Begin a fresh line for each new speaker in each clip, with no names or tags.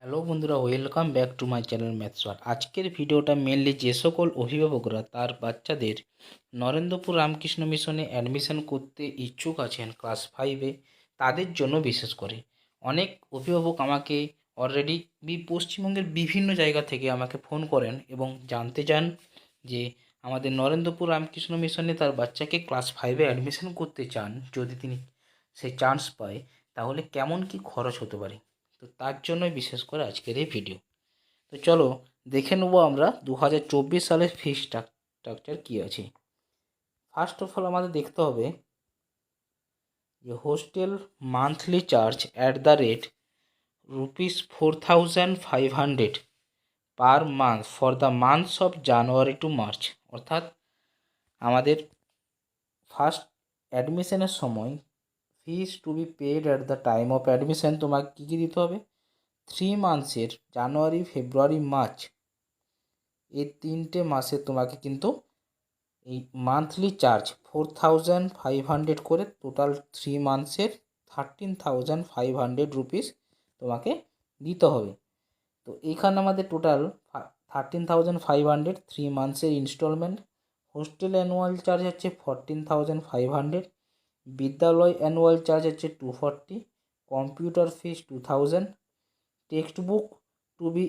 Hello বন্ধুরা, welcome back to my channel maths war. আজকের ভিডিওটা মেনলি যে সকল অভিভাবকরা তার বাচ্চাদের নরেন্দ্রপুর রামকৃষ্ণ মিশনে অ্যাডমিশন করতে ইচ্ছুক আছেন ক্লাস 5-এ, তাদের জন্য বিশেষ করে। অনেক অভিভাবক আমাকে অলরেডি পশ্চিমবঙ্গের বিভিন্ন জায়গা থেকে আমাকে ফোন করেন এবং জানতে চান যে আমাদের নরেন্দ্রপুর রামকৃষ্ণ মিশনে তার বাচ্চাকে ক্লাস 5-এ অ্যাডমিশন করতে চান। যদি তিনি সেই চান্স পায় তাহলে কেমন কি খরচ হতে পারে, তো তার জন্যই বিশেষ করে আজকের এই ভিডিও। তো চলো দেখে নেবো আমরা 2024 সালের ফি স্ট্রাকচার কী আছে। ফার্স্ট অফ অল আমাদের দেখতে হবে যে hostel monthly charge at the rate ₹4,500 per month for the months of January to March. অর্থাৎ আমাদের ফার্স্ট অ্যাডমিশনের সময় fees to be paid at the time of admission তোমাকে কী কী দিতে হবে। 3 মান্থসের জানুয়ারি, ফেব্রুয়ারি, মার্চ, এই 3টে মাসে তোমাকে কিন্তু এই মান্থলি চার্জ 4,500 করে, টোটাল 3 মান্থসের 13,500 রুপিস তোমাকে দিতে হবে। তো এখানে আমাদের টোটাল 13,500 3 মান্থসের ইনস্টলমেন্ট। হোস্টেল অ্যানুয়াল চার্জ হচ্ছে 14,500, বিদ্যালয় অ্যানুয়াল চার্জ হচ্ছে 240, computer fees 2000, text book to be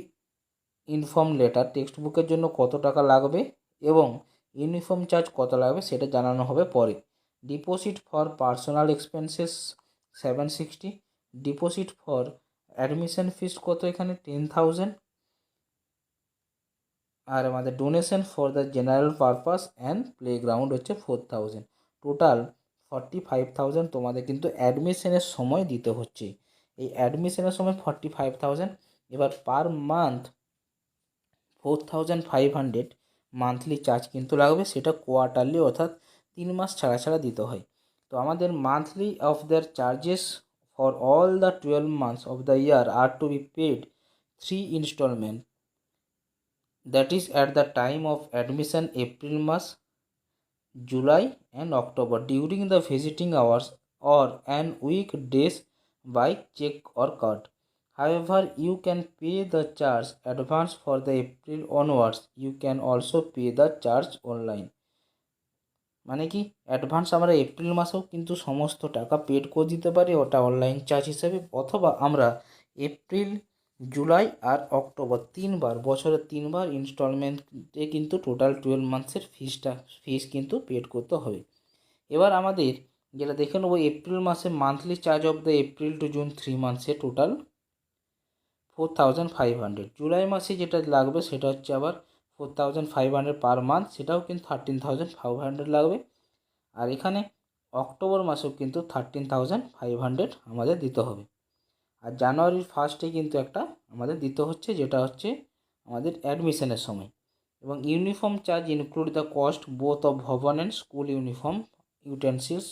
inform later, text বুকের জন্য কত টাকা লাগবে এবং ইউনিফর্ম চার্জ কত লাগবে সেটা জানানো হবে পরে। Deposit for personal expenses 760, deposit for admission fees কত এখানে 10,000, আর আমাদের donation for the general purpose and playground হচ্ছে 4,000। টোটাল 45,000 তোমাদের কিন্তু অ্যাডমিশনের সময় দিতে হচ্ছে। এই অ্যাডমিশনের সময় 45,000। এবার পার মান্থ 4,500 মান্থলি চার্জ কিন্তু লাগবে, সেটা কোয়ার্টারলি অর্থাৎ 3 মাস ছাড়া ছাড়া দিতে হয়। তো আমাদের monthly of their charges for all the 12 months of the year are to be paid 3 instalment, that is at the time of admission April মাস, July and October during the visiting hours or an weekdays by check or card. However, you can pay the charge advance for the April onwards. You can also pay the charge online. মানে কি, advance আমরা April মাসেও কিন্তু সমস্ত টাকা paid করে দিতে পারি, ওটা অনলাইন চার্জ হিসেবে, অথবা আমরা এপ্রিল, জুলাই আর অক্টোবর 3বার, বছরে 3বার ইনস্টলমেন্টে কিন্তু টোটাল 12 মান্থসের ফিস কিন্তু পেড করতে হবে। এবার আমাদের যেটা দেখে নেবো, এপ্রিল মাসে monthly charge of the April to June 3 মান্থসে টোটাল 4,500। জুলাই মাসে যেটা লাগবে সেটা হচ্ছে আবার 4,500 পার মান্থ, সেটাও কিন্তু 13,500 লাগবে। আর এখানে অক্টোবর মাসেও কিন্তু 13,500 আমাদের দিতে হবে। আর জানুয়ারির ফার্স্টে কিন্তু একটা আমাদের দিতে হচ্ছে, যেটা হচ্ছে আমাদের অ্যাডমিশনের সময়। এবং uniform charge include the cost both of bhavan and school uniform, utensils,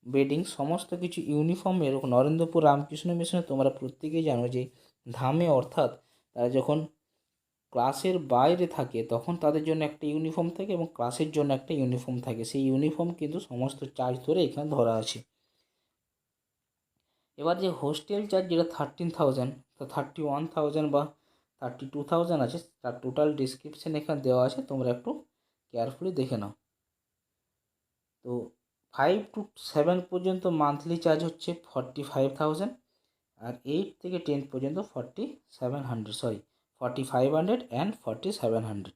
bedding, সমস্ত কিছু ইউনিফর্মের নরেন্দ্রপুর রামকৃষ্ণ মিশনে তোমরা প্রত্যেকেই জানো যে ধামে, অর্থাৎ তারা যখন ক্লাসের বাইরে থাকে তখন তাদের জন্য একটা ইউনিফর্ম থাকে এবং ক্লাসের জন্য একটা ইউনিফর্ম থাকে। সেই ইউনিফর্ম কিন্তু সমস্ত চার্জ ধরে এখানে ধরা আছে। এবার যে হোস্টেল চার্জ যেটা 13,000, তো 31,000 বা 32,000 আছে, তার টোটাল ডিসক্রিপশান এখানে দেওয়া আছে, তোমরা একটু কেয়ারফুলি দেখে নাও। তো 5 to 7 পর্যন্ত মান্থলি চার্জ হচ্ছে 45,000, আর 8 থেকে 10 পর্যন্ত 4,500 অ্যান্ড 4,700।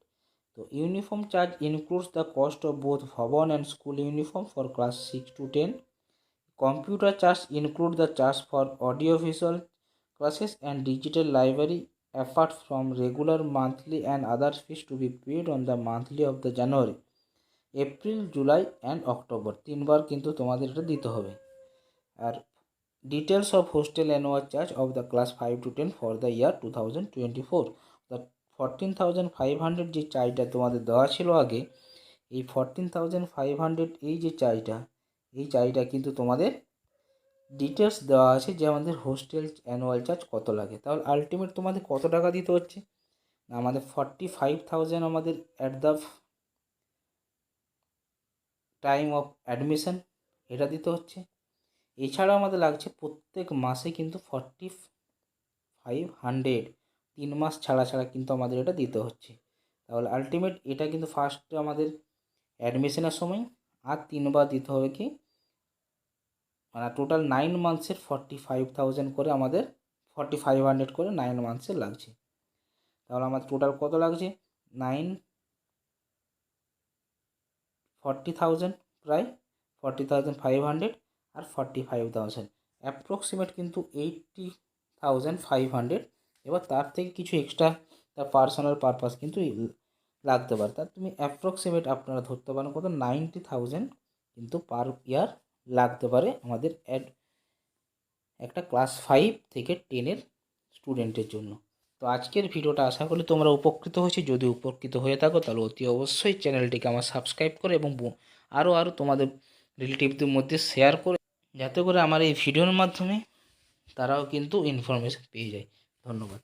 তো uniform charge includes the cost of both bhavan and school uniform for class 6 to 10. Computer charge include the charge for audiovisual classes and digital library apart from regular monthly and other fees to be paid on the monthly of the January, April, July and October। 3বার কিন্তু তোমাদের এটা দিতে হবে। আর details of hostel annual charge of the class 5 to 10 for the year 2024। The 14,500 যে চার্জটা তোমাদের দেওয়া ছিল আগে, এই 14,500 এই যে চার্জটা, এই চার্জটা কিন্তু তোমাদের ডিটেলস দেওয়া আছে যে আমাদের হোস্টেল অ্যানুয়াল চার্জ কত লাগে। তাহলে আলটিমেট তোমাদের কত টাকা দিতে হচ্ছে, আমাদের 45,000 আমাদের at the time of admission এটা দিতে হচ্ছে। এছাড়াও আমাদের লাগছে প্রত্যেক মাসে কিন্তু 4500 3 মাস ছাড়া ছাড়া কিন্তু আমাদের এটা দিতে হচ্ছে। তাহলে আলটিমেট এটা কিন্তু ফার্স্টে আমাদের অ্যাডমিশনের সময়, আর 3বার দিতে হবে কি, মানে টোটাল 9 মান্থসের 45,000 করে আমাদের 4500 করে 9 মান্থসের লাগছে। তাহলে আমাদের টোটাল কত লাগছে, 40,000, প্রায় 40,500 আর 45,000, অ্যাপ্রক্সিমেট কিন্তু 80,500। এবার তার থেকে কিছু এক্সট্রা তার পার্সোনাল পারপাস কিন্তু লাগতে পারে, তার তুমি অ্যাপ্রক্সিমেট আপনারা ধরতে পারেন কত, 90,000 কিন্তু পার ইয়ার লাগতে পারে আমাদের একটা ক্লাস 5 থেকে 10-এর স্টুডেন্টের জন্য। তো আজকের ভিডিওটা আশা করি তোমরা উপকৃত হয়েছে। যদি উপকৃত হয়ে থাকো তাহলে অতি অবশ্যই চ্যানেলটিকে আমার সাবস্ক্রাইব করে এবং আরও তোমাদের রিলেটিভদের মধ্যে শেয়ার করে, যাতে করে আমার এই ভিডিওর মাধ্যমে তারাও কিন্তু ইনফরমেশন পেয়ে যায়। ধন্যবাদ।